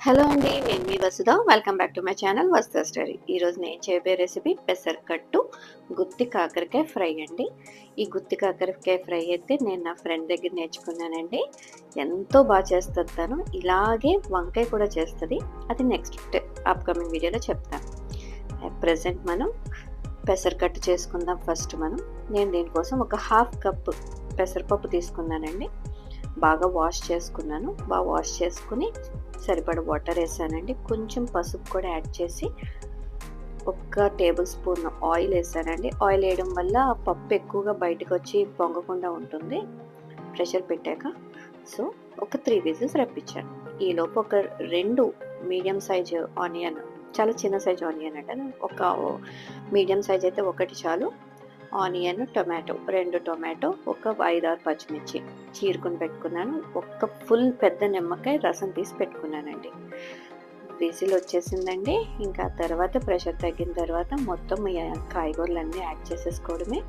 Hello అండి. నేను మీ Vasudha. Welcome back to my channel Vasudha story. ఈరోజు నేను చేయబోయే రెసిపీ పెసరకట్టు గుత్తి కాకరకాయ ఫ్రై అండి. ఈ గుత్తి కాకరకాయ ఫ్రై అయితే నేను నా ఫ్రెండ్ దగ్గర నేర్చుకున్నానండి. ఎంతో బాగా చేస్తుంది తను. ఇలాగే వంకాయ కూడా చేస్తుంది. అది నెక్స్ట్ అప్కమింగ్ వీడియోలో చెప్తాను. ప్రెజెంట్ మనం పెసరకట్టు చేసుకుందాం. ఫస్ట్ నేను దీనికోసం ఒక హాఫ్ కప్ పెసరపప్పు తీసుకున్నానండి. బాగా వాష్ చేసుకున్నాను. బాగా వాష్ చేసుకుని సరిపడ వాటర్ వేసానండి. కొంచెం పసుపు కూడా యాడ్ చేసి ఒక టేబుల్ స్పూన్ ఆయిల్ వేసానండి. ఆయిల్ వేయడం వల్ల పప్పు ఎక్కువగా బయటకు వచ్చి పొంగకుండా ఉంటుంది ప్రెషర్ పెట్టాక. సో ఒక 3 విజిల్స్ రప్పించాను. ఈలోపు ఒక 2 మీడియం సైజ్ ఆనియన్, చాలా చిన్న సైజ్ ఆనియన్ అంటే ఒక మీడియం సైజ్ అయితే ఒకటి చాలు. ఆనియన్, టొమాటో, 2 టొమాటో, ఒక 5-6 పచ్చిమిర్చి చీరుకుని పెట్టుకున్నాను. ఒక ఫుల్ పెద్ద నిమ్మకాయ రసం తీసి పెట్టుకున్నానండి. విజిల్ వచ్చేసిందండి. ఇంకా తర్వాత ప్రెషర్ తగ్గిన తర్వాత మొత్తం కాయగూరలన్నీ యాడ్ చేసేసుకోవడమే.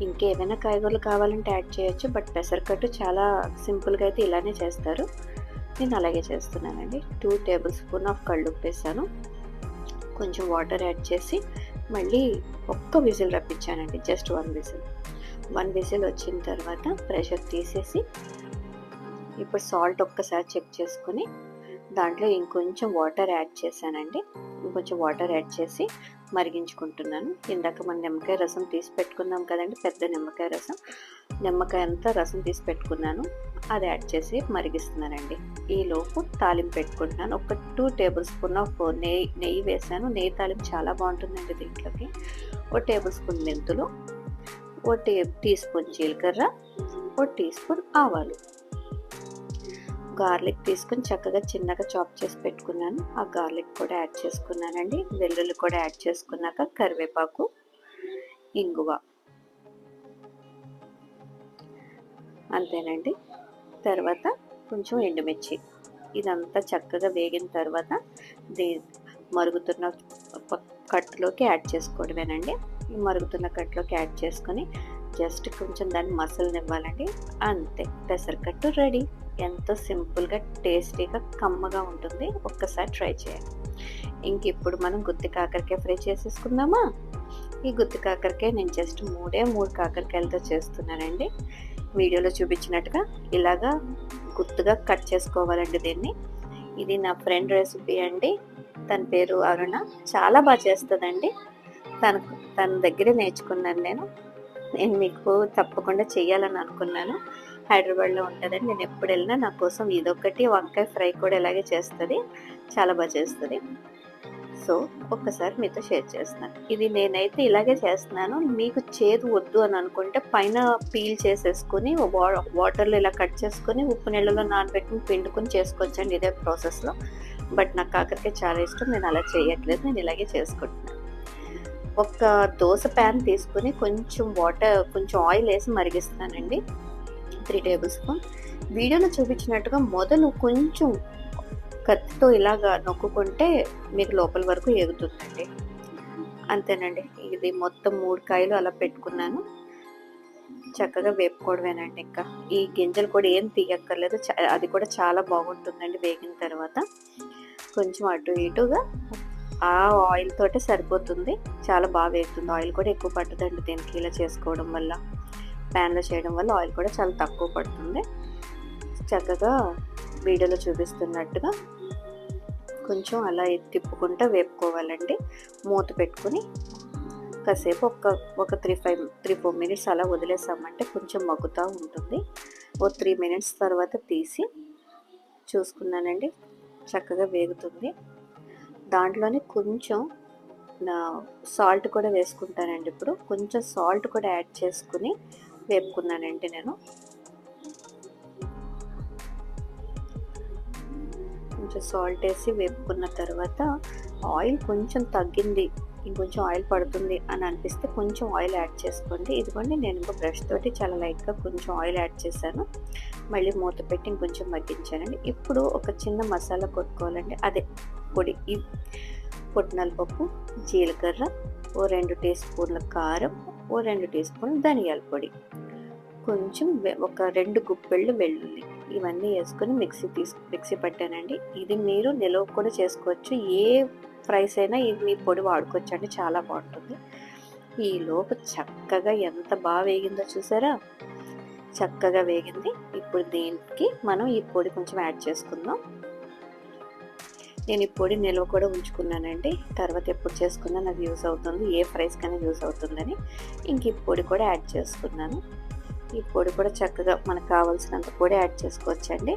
ఇంకేమైనా కాయగూరలు కావాలంటే యాడ్ చేయొచ్చు. బట్ పెసరకట్టు చాలా సింపుల్గా అయితే ఇలానే చేస్తారు. నేను అలాగే చేస్తున్నానండి. 2 టేబుల్ స్పూన్ ఆఫ్ కళ్ళుప్పు వేసాను. కొంచెం వాటర్ యాడ్ చేసి మళ్ళీ ఒక్క విజిల్ రప్పించానండి. జస్ట్ 1 విజిల్ వచ్చిన తర్వాత ప్రెషర్ తీసేసి ఇప్పుడు సాల్ట్ ఒక్కసారి చెక్ చేసుకుని దాంట్లో ఇంకొంచెం వాటర్ యాడ్ చేశానండి. ఇంకొంచెం వాటర్ యాడ్ చేసి మరిగించుకుంటున్నాను. ఇందాక మనం నిమ్మకాయ రసం తీసి పెట్టుకున్నాం కదండి, పెద్ద నిమ్మకాయ రసం, నిమ్మకాయ అంతా రసం తీసి పెట్టుకున్నాను. అది యాడ్ చేసి మరిగిస్తున్నానండి. ఈలోపు తాలింపు పెట్టుకుంటున్నాను. ఒక 2 టేబుల్ స్పూన్ ఆఫ్ నెయ్యి వేసాను. నెయ్యి తాలింపు చాలా బాగుంటుందండి దీంట్లోకి. 1 టేబుల్ స్పూన్ మెంతులు, 1 టీ స్పూన్ జీలకర్ర, 1 టీ స్పూన్ ఆవాలు, గార్లిక్ తీసుకుని చక్కగా చిన్నగా చాప్ చేసి పెట్టుకున్నాను. ఆ గార్లిక్ కూడా యాడ్ చేసుకున్నానండి. వెల్లుల్లి కూడా యాడ్ చేసుకున్నాక కరివేపాకు, ఇంగువ, అంతేనండి. తర్వాత కొంచెం ఎండుమిర్చి. ఇదంతా చక్కగా వేగిన తర్వాత మరుగుతున్న కట్టులోకి యాడ్ చేసుకోవడమేనండి. మరుగుతున్న కట్టులోకి యాడ్ చేసుకొని జస్ట్ కొంచెం దాన్ని మసలనివ్వాలండి. అంతే, పెసరకట్టు రెడీ. ఎంతో సింపుల్గా, టేస్టీగా, కమ్మగా ఉంటుంది. ఒక్కసారి ట్రై చేయండి. ఇంక ఇప్పుడు మనం గుత్తి కాకరకాయ ఫ్రై చేసేసుకుందామా? ఈ గుత్తి కాకరకాయ నేను జస్ట్ 3 కాకరకాయలతో చేస్తున్నానండి. వీడియోలో చూపించినట్టుగా ఇలాగా గుత్తుగా కట్ చేసుకోవాలండి దీన్ని. ఇది నా ఫ్రెండ్ రెసిపీ అండి. తన పేరు అరుణ. చాలా బాగా చేస్తుందండి. తన దగ్గరే నేర్చుకున్నాను నేను మీకు తప్పకుండా చెయ్యాలని అనుకున్నాను. హైదరాబాద్లో ఉంటుందండి. నేను ఎప్పుడు వెళ్ళినా నా కోసం ఇదొకటి, వంకాయ ఫ్రై కూడా ఇలాగే చేస్తుంది. చాలా బాగా చేస్తుంది. సో ఒక్కసారి మీతో షేర్ చేస్తున్నాను. ఇది నేనైతే ఇలాగే చేస్తున్నాను. మీకు చేదు వద్దు అని అనుకుంటే పైన పీల్ చేసేసుకుని వాటర్లో ఇలా కట్ చేసుకుని ఉప్పు నీళ్ళలో నానబెట్టుకుని పిండుకుని చేసుకోవచ్చండి ఇదే ప్రాసెస్లో. బట్ నాకు కాకరకాయ చాలా ఇష్టం. నేను అలా చేయట్లేదు. నేను ఇలాగే చేసుకుంటున్నాను. ఒక దోశ ప్యాన్ తీసుకుని కొంచెం ఆయిల్ వేసి మరిగిస్తానండి. 3 టేబుల్ స్పూన్. వీడియోలో చూపించినట్టుగా మొదలు కొంచెం కత్తితో ఇలాగా నొక్కుంటే మీకు లోపల వరకు ఎగుతుందండి. అంతేనండి. ఇది మొత్తం 3 కాయలు అలా పెట్టుకున్నాను. చక్కగా వేపుకోవడమేనండి. ఇంకా ఈ గింజలు కూడా ఏం తీయక్కర్లేదు. అది కూడా చాలా బాగుంటుందండి వేగిన తర్వాత. కొంచెం అటు ఇటుగా ఆ ఆయిల్ తోటే సరిపోతుంది. చాలా బాగా వేగుతుంది. ఆయిల్ కూడా ఎక్కువ పట్టదండి దీనికి. ఇలా చేసుకోవడం వల్ల, ప్యాన్లో చేయడం వల్ల ఆయిల్ కూడా చాలా తక్కువ పడుతుంది. చక్కగా వీడియోలో చూపిస్తున్నట్టుగా కొంచెం అలా తిప్పుకుంటూ వేపుకోవాలండి. మూత పెట్టుకుని కాసేపు ఒక 3-4 మినిట్స్ అలా వదిలేసామంటే కొంచెం మగ్గుతూ ఉంటుంది. 3 మినిట్స్ తర్వాత తీసి చూసుకున్నానండి. చక్కగా వేగుతుంది. దాంట్లోనే కొంచెం సాల్ట్ కూడా వేసుకుంటానండి. ఇప్పుడు కొంచెం సాల్ట్ కూడా యాడ్ చేసుకుని వేపుకున్నానండి నేను. కొంచెం సాల్ట్ వేసి వేపుకున్న తర్వాత ఆయిల్ కొంచెం తగ్గింది, ఇంకొంచెం ఆయిల్ పడుతుంది అని అనిపిస్తే కొంచెం ఆయిల్ యాడ్ చేసుకోండి. ఇదిగోండి, నేను ఇంకో బ్రష్ తోటి చాలా లైట్గా కొంచెం ఆయిల్ యాడ్ చేశాను. మళ్ళీ మూత పెట్టి ఇంకొంచెం మగ్గించానండి. ఇప్పుడు ఒక చిన్న మసాలా కొట్టుకోవాలండి. అదే పొడి, పుట్నాల పప్పు, జీలకర్ర, 2 టీ స్పూన్ల కారం, 2 టీ స్పూన్ల ధనియాల పొడి, కొంచెం ఒక 2 గుప్పెళ్ళు వెల్లుల్లి ఇవన్నీ వేసుకొని మిక్సీ పట్టానండి. ఇది మీరు నిలువ కూడా చేసుకోవచ్చు. ఏ ఫ్రైస్ అయినా ఇది మీ పొడి వాడుకోవచ్చు అండి, చాలా బాగుంటుంది. ఈలోపు చక్కగా ఎంత బాగా వేగిందో చూసారా, చక్కగా వేగింది. ఇప్పుడు దీనికి మనం ఈ పొడి కొంచెం యాడ్ చేసుకుందాం. నేను ఈ పొడి నిల్వ కూడా ఉంచుకున్నానండి, తర్వాత ఎప్పుడు చేసుకున్నా నాకు యూస్ అవుతుంది, ఏ ఫ్రైస్ కన్నా యూస్ అవుతుందని ఇంక ఈ పొడి కూడా యాడ్ చేసుకున్నాను. ఈ పొడి కూడా చక్కగా మనకు కావాల్సినంత పొడి యాడ్ చేసుకోవచ్చండి.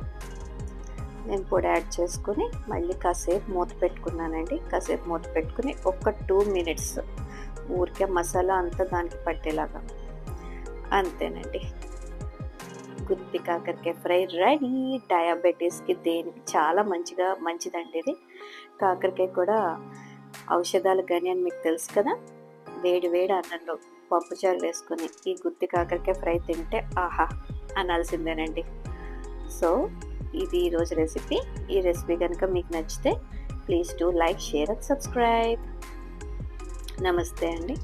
నేను పొడి యాడ్ చేసుకుని మళ్ళీ కాసేపు మూత పెట్టుకున్నానండి. కాసేపు మూత పెట్టుకుని ఒక 2 మినిట్స్ ఊరికే మసాలా అంతా దానికి పట్టేలాగా, అంతేనండి. గుత్తి కాకరకాయ ఫ్రై రెడీ. డయాబెటీస్కి దేనికి చాలా మంచిదండి ఇది. కాకరకాయ కూడా ఔషధాలు కానీ అని మీకు తెలుసు కదా. వేడి వేడి అన్నంలో పప్పుచారు వేసుకొని ఈ గుత్తి కాకరకాయ ఫ్రై తింటే ఆహా అనాల్సిందేనండి. సో ఇది ఈరోజు రెసిపీ. ఈ రెసిపీ కనుక మీకు నచ్చితే please do like, share and subscribe. నమస్తే అండి.